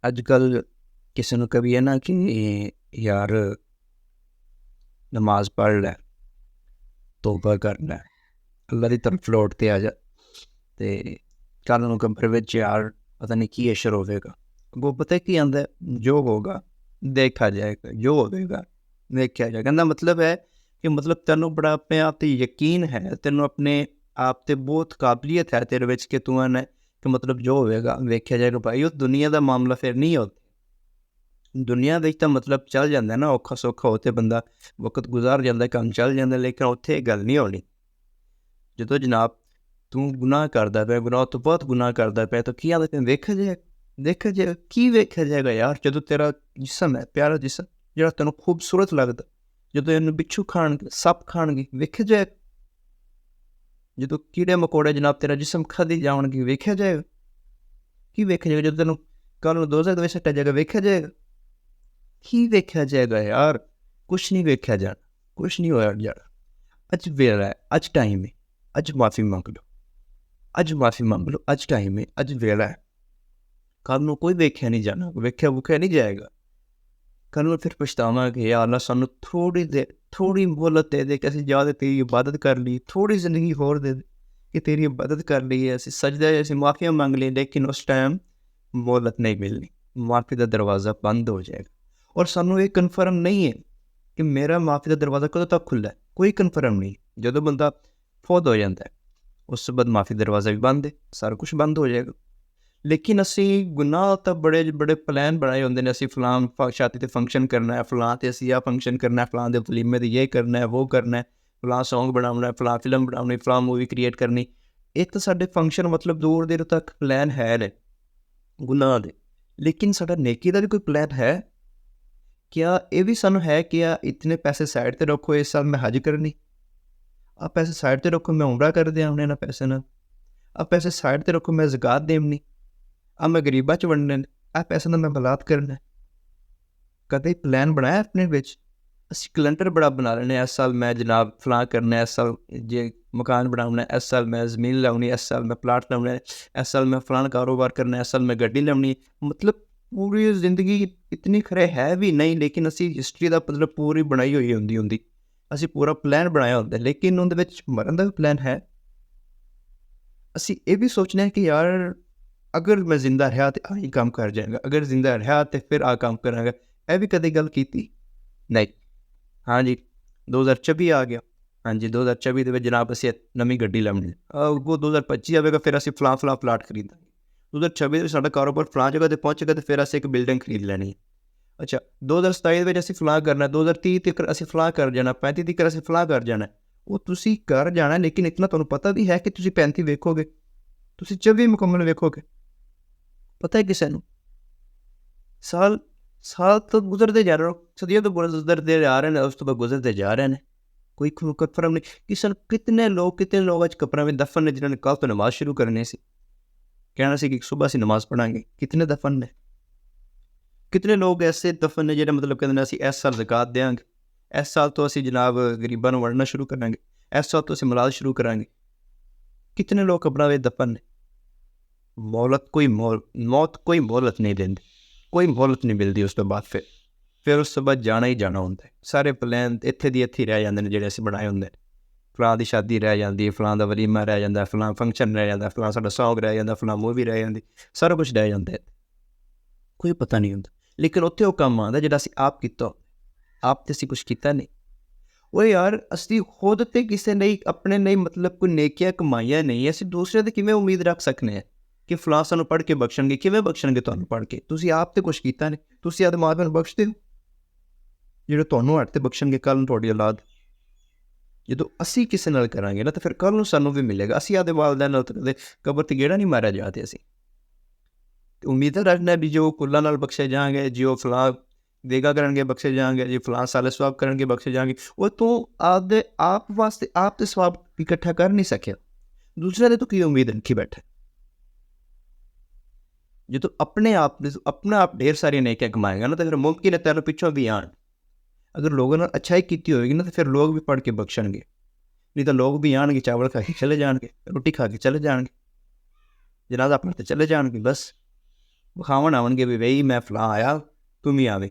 अजकल किसी ਨੂੰ ਕਵੀਏ ਨਾ ਕਿ ਯਾਰ ਨਮਾਜ਼ ਪੜ੍ਹ ਲੈ, ਤੋਬਾ ਕਰ ਲੈ, ਅੱਲਾ ਦੀ ਤਰਫ ਲੌਟ ਤੇ ਆ ਜਾ ਤੇ ਕੱਲ ਨੂੰ ਕਬਰ ਵਿੱਚ ਯਾਰ ਪਤਾ ਨਹੀਂ ਕੀ ਅਸ਼ਰ ਹੋਵੇਗਾ। ਅੱਗੋਂ ਪਤਾ ਕੀ ਆਂਦਾ, ਜੋ ਹੋਗਾ ਦੇਖਾ ਜਾਏਗਾ, ਜੋ ਹੋਵੇਗਾ ਦੇਖਿਆ ਜਾਏਗਾ। ਕਹਿੰਦਾ ਮਤਲਬ ਹੈ ਕਿ ਮਤਲਬ ਤੈਨੂੰ ਬੜਾ ਆਪਣੇ ਆਪ ਤੇ ਯਕੀਨ ਹੈ, ਤੈਨੂੰ ਆਪਣੇ ਆਪ ਤੇ ਬਹੁਤ ਕਾਬਲੀਅਤ ਹੈ ਤੇਰੇ ਵਿੱਚ ਕਿ ਤੂੰ ਐਨਾ ਕਿ ਮਤਲਬ ਜੋ ਹੋਵੇਗਾ ਵੇਖਿਆ ਜਾਏਗਾ। ਭਾਈ ਉਹ ਦੁਨੀਆ ਦਾ ਮਾਮਲਾ ਫਿਰ ਨਹੀਂ ਹੋ ਦੁਨੀਆ ਵਿੱਚ ਤਾਂ ਮਤਲਬ ਚੱਲ ਜਾਂਦਾ ਨਾ, ਔਖਾ ਸੌਖਾ ਹੋ ਤੇ ਬੰਦਾ ਵਕਤ ਗੁਜ਼ਾਰ ਜਾਂਦਾ, ਕੰਮ ਚੱਲ ਜਾਂਦਾ, ਲੇਕਿਨ ਉੱਥੇ ਇਹ ਗੱਲ ਨਹੀਂ ਹੋਣੀ। ਜਦੋਂ ਜਨਾਬ ਤੂੰ ਗੁਨਾਹ ਕਰਦਾ ਪਿਆ, ਗੁਨਾਹ ਤੋਂ ਬਹੁਤ ਗੁਨਾਹ ਕਰਦਾ ਪਿਆ, ਤਾਂ ਕੀ ਆਦਤ ਹੈ ਵੇਖਿਆ ਜਾਏਗਾ। ਦੇਖਿਆ ਜਾਏਗਾ ਕੀ ਵੇਖਿਆ ਜਾਏਗਾ ਯਾਰ? ਜਦੋਂ ਤੇਰਾ ਜਿਸਮ ਹੈ, ਪਿਆਰਾ ਜਿਸਮ ਜਿਹੜਾ ਤੈਨੂੰ ਖੂਬਸੂਰਤ ਲੱਗਦਾ, ਜਦੋਂ ਇਹਨੂੰ ਬਿੱਛੂ ਖਾਣਗੇ, ਸੱਪ ਖਾਣਗੇ, ਵੇਖਿਆ ਜਾਏਗਾ। ਜਦੋਂ ਕੀੜੇ ਮਕੌੜੇ ਜਨਾਬ ਤੇਰਾ ਜਿਸਮ ਖਾਧੀ ਜਾਣਗੇ, ਵੇਖਿਆ ਜਾਏਗਾ। ਕੀ ਵੇਖਿਆ ਜਾਏਗਾ? ਜਦੋਂ ਤੈਨੂੰ ਕੱਲ੍ਹ ਨੂੰ ਦੋਜ਼ਖ ਦੇ ਵਿੱਚ ਸੱਟਿਆ ਜਾਏਗਾ, ਵੇਖਿਆ ਜਾਏਗਾ। ਕੀ ਵੇਖਿਆ ਜਾਏਗਾ ਯਾਰ? ਕੁਛ ਨਹੀਂ ਵੇਖਿਆ ਜਾਣਾ, ਕੁਛ ਨਹੀਂ ਹੋਇਆ ਯਾਰ। ਅੱਜ ਵੇਲਾ ਹੈ, ਅੱਜ ਟਾਈਮ ਹੈ, ਅੱਜ ਮਾफ़ी ਮੰਗ ਲਓ, ਅੱਜ ਮਾफ़ੀ ਮੰਗ ਲਓ, ਅੱਜ ਟਾਈਮ ਹੈ, ਅੱਜ ਵੇਲਾ ਹੈ। ਕੱਲ੍ਹ ਨੂੰ ਕੋਈ ਵੇਖਿਆ ਨਹੀਂ ਜਾਣਾ, ਵੇਖਿਆ ਵੁਖਿਆ ਨਹੀਂ ਜਾਏਗਾ। ਕੱਲ੍ਹ ਨੂੰ ਫਿਰ ਪਛਤਾਵਾਂਗੇ, ਯਾ ਅੱਲਾ ਸਾਨੂੰ ਥੋੜ੍ਹੀ ਦੇਰ, ਥੋੜ੍ਹੀ ਮੋਹਲਤ ਦੇ ਦੇ ਕਿ ਅਸੀਂ ਜਾ ਕੇ ਤੇਰੀ ਇਬਾਦਤ ਕਰ ਲਈ, ਥੋੜ੍ਹੀ ਜ਼ਿੰਦਗੀ ਹੋਰ ਦੇ ਦੇ ਕਿ ਤੇਰੀ ਇਬਾਦਤ ਕਰ ਲਈਏ, ਅਸੀਂ ਸਜਦੇ, ਅਸੀਂ ਮਾफ़ੀਆਂ ਮੰਗ ਲਈ। ਲੇਕਿਨ ਉਸ ਟਾਈਮ ਮੋਹਲਤ ਨਹੀਂ ਮਿਲਣੀ, ਮਾफ़ੀ ਦਾ ਦਰਵਾਜ਼ਾ ਬੰਦ ਹੋ ਜਾਏਗਾ। ਔਰ ਸਾਨੂੰ ਇਹ ਕਨਫਰਮ ਨਹੀਂ ਹੈ ਕਿ ਮੇਰਾ ਮਾफ़ੀ ਦਾ ਦਰਵਾਜ਼ਾ ਕਦੋਂ ਤੱਕ ਖੁੱਲ੍ਹਾ ਹੈ, ਕੋਈ ਕਨਫਰਮ ਨਹੀਂ। ਜਦੋਂ ਬੰਦਾ ਫੌਤ ਹੋ ਜਾਂਦਾ ਹੈ, ਉਸ ਤੋਂ ਬਾਅਦ ਮਾफ़ੀ ਦਰਵਾਜ਼ਾ ਵੀ ਬੰਦ ਹੈ, ਸਾਰਾ ਕੁਛ ਬੰਦ ਹੋ ਜਾਏਗਾ। ਲੇਕਿਨ ਅਸੀਂ ਗੁਨਾਹ ਤਾਂ ਬੜੇ ਬੜੇ ਪਲਾਨ ਬਣਾਏ ਹੁੰਦੇ ਨੇ। ਅਸੀਂ ਫਲਾਂ ਸ਼ਾਦੀ 'ਤੇ ਫੰਕਸ਼ਨ ਕਰਨਾ ਹੈ, ਫਲਾਂ 'ਤੇ ਅਸੀਂ ਆਹ ਫੰਕਸ਼ਨ ਕਰਨਾ ਹੈ, ਫਲਾਂ ਦੇ ਵਲੀਮੇ 'ਤੇ ਇਹ ਕਰਨਾ ਹੈ, ਉਹ ਕਰਨਾ ਹੈ, ਫਲਾਂ ਸੌਂਗ ਬਣਾਉਣਾ, ਫਲਾਂ ਫਿਲਮ ਬਣਾਉਣੀ, ਫਲਾਂ ਮੂਵੀ ਕ੍ਰੀਏਟ ਕਰਨੀ। ਇਹ ਤਾਂ ਸਾਡੇ ਫੰਕਸ਼ਨ ਮਤਲਬ ਦੂਰ ਦੇਰ ਤੱਕ ਪਲਾਨ ਹੈ ਨੇ ਗੁਨਾਹ ਦੇ। ਲੇਕਿਨ ਸਾਡਾ ਨੇਕੀ ਦਾ ਵੀ ਕੋਈ ਪਲਾਨ ਹੈ? क्या ये भी सानू है कि इतने पैसे साइड ते रखो, इस साल मैं हज करनी, आ पैसे साइड ते रखो मैं उमरा कर दिया उन्हें ना पैसे ना, आ पैसे साइड ते रखो मैं ज़कात देनी, आ मैं गरीबा च वंडने, आ पैसे ना मैं बलात करना। कदे प्लान बनाया अपने विच? असी कैलेंडर बड़ा बना लेने, इस साल मैं जनाब फलां करना, इस साल जे मकान बनाना, इस साल मैं ज़मीन लाउनी, इस साल मैं प्लाट लाउना, इस साल मैं फलां कारोबार करना, इस साल मैं गड्डी लाउनी। मतलब पूरी जिंदगी इतनी खरे है भी नहीं, लेकिन असी हिस्टरी का मतलब पूरी बनाई हुई होंदी, असी पूरा प्लान बनाया होंदा, लेकिन उहदे विच मरन दा भी प्लान है। असी ये भी सोचने हैं कि यार अगर मैं जिंदा रहा तो आही काम कर जाएगा, अगर जिंदा रहा तो फिर आ काम करांगा। यह भी कदे गल कीती नहीं। हाँ जी, 2024 आ गया। हाँ जी, 2024 ਦੇ जनाब असी नवी गड्डी लैनी, वो 2025 आएगा, फिर असी फलां फलां प्लाट खरीदांगे। 2026 में साडा कारोबार फलां जगह ते पहुँचेगा तो फिर असी एक बिल्डिंग खरीद लैनी है। अच्छा, 2027 में असी फलां करना, 2030 तक असी फलां कर जाना, 35 तक असी फलां कर जाना। वो तुसी कर जाना, लेकिन इतना तुहानूं पता भी है कि तुसी 35 वेखोगे, तुसी 24 मुकम्मल वेखोगे? पता है किसे नूं? साल साल तो गुजरते जा रहे हो, सदियों तो गुजरते जा रहे हैं, उस तो बाद गुजरते जा रहे हैं, कोई कन्फर्म नहीं। कितने लोग अज कब्रां में दफन ने जिन्होंने कल तो नमाज शुरू करनी सी, कहना सी कि सुबह असीं नमाज पढ़ांगे। कितने दफन ने? कितने लोग ऐसे दफन ने जिहड़े मतलब कहंदे ने असीं इस साल ज़कात देंगे, इस साल तो असीं जनाब गरीबां नूं वंडना शुरू करांगे, इस साल तो असीं मिलाद शुरू करांगे। कितने लोग कब्रां विच दफन ने? मौत कोई मोहलत नहीं देंदी, कोई मोहलत नहीं मिलती। उस तो बाद फिर उस तो बाद जाना ही जाना होंदा है। सारे प्लान इत्थे दी इत्थे रह जांदे ने जिहड़े असीं बनाए हुंदे ने। फलां दी शादी रह जाती है, फलां दा वलीमा रह जाता है, फलां फंक्शन रह जाता है, फलां साडा सौंग रह जाता, फलां मूवी रह जाती, सारा कुछ रह जाता है, कोई पता नहीं होंदा। लेकिन उत्थे वो काम आंदा जिहड़ा असीं आप कीता, आप ते असीं कुछ कीता नहीं। वो यार असीं खुद ते किसे नहीं, अपने नहीं मतलब कोई नेकियां कमाईयां नहीं, असीं दूसरे ते किवें उम्मीद रख सकने हैं कि फलां सानूं पढ़ के बख्शणगे? किवें बख्शणगे तुहानूं पढ़ के? तुसीं आप ते कुछ कीता नहीं। तुसीं अपने मां-पिओ नूं बख्शदे हो ਜਿਹੜੇ ਤੁਹਾਨੂੰ ਹੱਟ ਤੇ ਬਖਸ਼ਣਗੇ ਕੱਲ੍ਹ ਨੂੰ ਤੁਹਾਡੀ ਔਲਾਦ? ਜਦੋਂ ਅਸੀਂ ਕਿਸੇ ਨਾਲ ਕਰਾਂਗੇ ਨਾ ਤਾਂ ਫਿਰ ਕੱਲ੍ਹ ਨੂੰ ਸਾਨੂੰ ਵੀ ਮਿਲੇਗਾ। ਅਸੀਂ ਆਪਦੇ ਵਾਲਿदैन ਨਾਲ ਕਦੇ ਕਬਰ 'ਤੇ ਗੇੜਾ ਨਹੀਂ ਮਾਰਿਆ ਜਾ ਤੇ ਅਸੀਂ ਉਮੀਦਾਂ ਰੱਖਣਾ ਵੀ ਜੋ ਕੁੱਲਾਂ ਨਾਲ ਬਖਸ਼ੇ ਜਾਣਗੇ, ਜੋ ਫਲਾਂ ਦੇਗਾ ਕਰਨਗੇ ਬਖਸ਼ੇ ਜਾਣਗੇ, ਜੀ ਫਲਾਂ ਸਾਲੇ ਸਵਾਬ ਕਰਨਗੇ ਬਖਸ਼ੇ ਜਾਣਗੇ, ਉਹ ਤੂੰ ਆਪਦੇ ਆਪ ਵਾਸਤੇ ਆਪ ਤੇ ਸਵਾਬ ਇਕੱਠਾ ਕਰ ਨਹੀਂ ਸਕਿਆ, ਦੂਸਰੇ ਦੇ ਤੋਂ ਕੀ ਉਮੀਦ ਰੱਖੀ ਬੈਠਾ? ਜਦੋਂ ਆਪਣੇ ਆਪ ਆਪਣਾ ਆਪ ढेर ਸਾਰੀਆਂ ਨੇਕੀਆਂ ਕਮਾਏਗਾ ਨਾ ਤਾਂ ਫਿਰ ਮੁਮਕਿਨ ਹੈ ਤੈਨੂੰ ਪਿੱਛੋਂ ਵੀ ਆਣ। अगर लोगों ने अच्छाई की होगी ना तो फिर लोग भी पढ़ के बख्शणगे, नहीं तो लोग भी आएंगे चावल खा के चले जाएंगे, रोटी खा के चले जाएंगे, जनाजा पढ़ते चले जाएंगे, बस ਵਿਖਾਵਣ ਆਉਣਗੇ ਵੀ ਬਈ ਮੈਂ ਫਲਾਂ ਆਇਆ ਤੂੰ ਵੀ ਆਵੇ,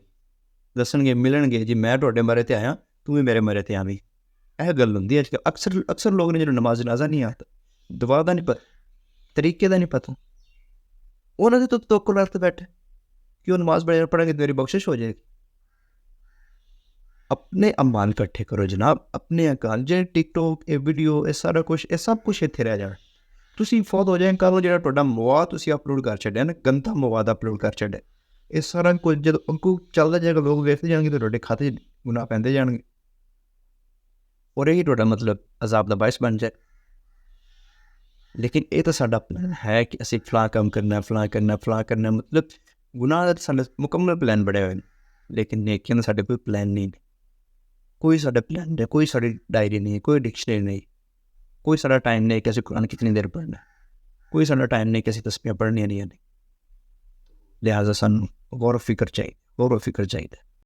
ਦੱਸਣਗੇ ਮਿਲਣਗੇ ਜੀ ਮੈਂ ਤੁਹਾਡੇ ਮਰੇ 'ਤੇ ਆਇਆ ਤੂੰ ਵੀ ਮੇਰੇ ਮਰੇ 'ਤੇ ਆਵੀਂ। ਇਹ ਗੱਲ ਹੁੰਦੀ ਹੈ ਅੱਜ ਕੱਲ੍ਹ। ਅਕਸਰ ਲੋਕ ਨੇ ਜਿਹਨੂੰ ਨਮਾਜ਼ ਜਨਾਜ਼ਾ ਨਹੀਂ ਆਤਾ, ਦੁਆ ਦਾ ਨਹੀਂ ਪਤਾ, ਤਰੀਕੇ ਦਾ ਨਹੀਂ ਪਤਾ, ਉਹਨਾਂ ਦੇ ਤੋਂ ਤਵੱਕੁਲ ਰੱਖ ਬੈਠੇ ਕਿ ਉਹ ਨਮਾਜ਼ ਪੜ੍ਹਾਂਗੇ ਮੇਰੀ ਬਖਸ਼ਿਸ਼ ਹੋ ਜਾਏਗੀ। ਆਪਣੇ ਅਮਾਲ ਇਕੱਠੇ ਕਰੋ ਜਨਾਬ, ਆਪਣੇ ਅਕਾਲ। ਜੇ ਟਿਕਟੋਕ, ਇਹ ਵੀਡੀਓ, ਇਹ ਸਾਰਾ ਕੁਛ, ਇਹ ਸਭ ਕੁਛ ਇੱਥੇ ਰਹਿ ਜਾਣਾ। ਤੁਸੀਂ ਫੌਤ ਹੋ ਜਾਏ, ਕੱਲ੍ਹ ਜਿਹੜਾ ਤੁਹਾਡਾ ਮਵਾਦ ਤੁਸੀਂ ਅਪਲੋਡ ਕਰ ਛੱਡਿਆ ਨਾ, ਗੰਦਾ ਮਵਾਦ ਅਪਲੋਡ ਕਰ ਛੱਡਿਆ, ਇਹ ਸਾਰਾ ਕੁਝ ਜਦੋਂ ਅੱਗੋਂ ਚੱਲਦਾ ਜਾਏਗਾ, ਲੋਕ ਵੇਖਦੇ ਜਾਣਗੇ ਤਾਂ ਤੁਹਾਡੇ ਖਾਤੇ 'ਚ ਗੁਨਾਹ ਪੈਂਦੇ ਜਾਣਗੇ, ਔਰ ਇਹੀ ਤੁਹਾਡਾ ਮਤਲਬ ਅਜ਼ਾਬ ਦਾ ਬਾਇਸ ਬਣ ਜਾਏ। ਲੇਕਿਨ ਇਹ ਤਾਂ ਸਾਡਾ ਪਲਾਨ ਹੈ ਕਿ ਅਸੀਂ ਫਲਾਂ ਕੰਮ ਕਰਨਾ, ਫਲਾਂ ਕਰਨਾ, ਫਲਾਂ ਕਰਨਾ, ਮਤਲਬ ਗੁਨਾਹ ਦਾ ਸਾਡਾ ਮੁਕੰਮਲ ਪਲਾਨ ਬਣਿਆ ਹੋਇਆ, ਲੇਕਿਨ ਨੇਕੀਆਂ ਦਾ ਸਾਡੇ ਕੋਈ ਪਲਾਨ ਨਹੀਂ, ਕੋਈ ਸਾਡਾ ਪਲਾਨ ਨਹੀਂ, ਕੋਈ ਸਾਡੀ ਡਾਇਰੀ ਨਹੀਂ, ਕੋਈ ਡਿਕਸ਼ਨਰੀ ਨਹੀਂ, ਕੋਈ ਸਾਡਾ ਟਾਈਮ ਨਹੀਂ ਕਿ ਅਸੀਂ ਕੁਰਾਨ ਕਿਤਨੀ ਦੇਰ ਪੜ੍ਹਨਾ, ਕੋਈ ਸਾਡਾ ਟਾਈਮ ਨਹੀਂ ਕਿ ਅਸੀਂ ਤਸਬੀਹਾਂ ਪੜ੍ਹਨੀਆਂ ਨਹੀਂ। ਲਿਹਾਜ਼ਾ ਸਾਨੂੰ ਗੌਰ ਫਿਕਰ ਚਾਹੀਦਾ, ਗੌਰ ਫਿਕਰ ਚਾਹੀਦਾ।